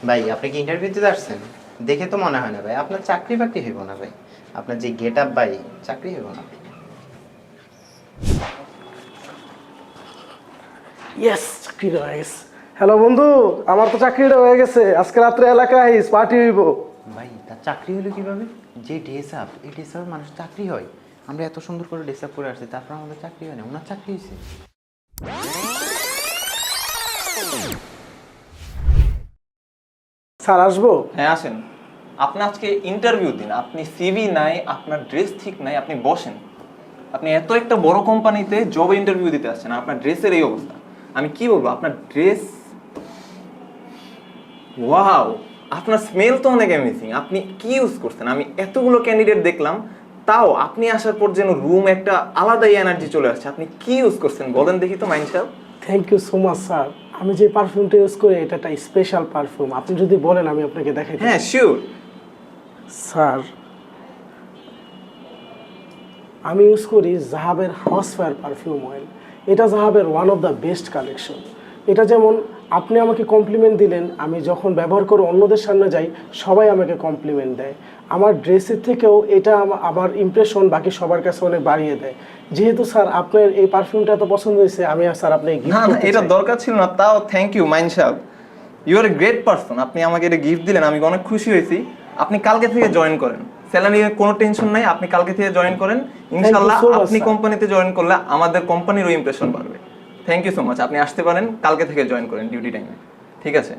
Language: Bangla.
ভাই আপনি কি ইন্টারভিউতে আসছেন? দেখে তো মনে হয় না ভাই আপনার চাকরি বাকরি হইব না ভাই। আপনার যে গেট আপ ভাই, চাকরি হইব না। ইয়েস, চাকরিটা হয়ে গেছে। হ্যালো বন্ধু, আমার তো চাকরিটা হয়ে গেছে। আজকে রাত্রে এলাকায় আইস, পার্টি হইব। ভাই তার চাকরি হলো কিভাবে? যে ড্রেস আপ, এই ড্রেস আপ মানুষ চাকরি হয়। আমরা এত সুন্দর করে ড্রেস আপ করে আসছি, তারপর আমাদের চাকরি হয় না, ওনার চাকরি হয়েছে। স্যার আসবো? হ্যাঁ আসেন। আপনি আজকে ইন্টারভিউ দিন, আপনি সিভি নাই, আপনার ড্রেস ঠিক নাই, আপনি বসেন। আপনি এত একটা বড় কোম্পানিতে জবে ইন্টারভিউ দিতে আসছেন, আপনার ড্রেসের এই অবস্থা। আমি কি বলবো, আপনার ড্রেস, ওয়াও, আপনার স্মেল তো অনেক অ্যামেজিং। আপনি কি ইউজ করছেন? আমি এতগুলো ক্যান্ডিডেট দেখলাম, তাও আপনি আসার পর যেন রুম একটা আলাদাই এনার্জি চলে আসছে। আপনি কি ইউজ করছেন বলেন দেখি তো মাইন সাহেব। Thank you so much sir. আমি যে পারফিউমটা ইউজ করি এটা একটা স্পেশাল পারফিউম। আপনি যদি বলেন আমি আপনাকে দেখাই। হ্যাঁ শিওর। স্যার, আমি ইউজ করি জাহাবের হর্স ফায়ার পারফিউম অয়েল। এটা জাহাবের one of the best collection. এটা যেমন আপনি আমাকে কমপ্লিমেন্ট দিলেন, আমি যখন ব্যবহার করে অন্যদের সামনে যাই সবাই আমাকে কমপ্লিমেন্ট দেয়। আমার ড্রেসের থেকেও এটা আমার ইমপ্রেশন বাকি সবার কাছে অনেক বাড়িয়ে দেয়। যেহেতু স্যার আপনার এই পারফিউমটা এত পছন্দ হয়েছে, আমি স্যার আপনি না না, এটা দরকার ছিল না, তাও থ্যাংক ইউ মাইন সাহেব। You are a great person. আপনি আমাকে এটা গিফট দিলেন, আমি অনেক খুশি হয়েছি। আপনি কালকে থেকে জয়েন করেন, স্যালারি নিয়ে কোনো টেনশন নাই। আপনি কালকে থেকে জয়েন করেন, ইনশাআল্লাহ so much, আপনি sir. কোম্পানিতে জয়েন করলে আমাদের কোম্পানিরও ইমপ্রেশন বাড়বে। Thank you so much. আপনি আসতে পারেন, কালকে থেকে জয়েন করেন ডিউটি টাইমে। ঠিক আছে।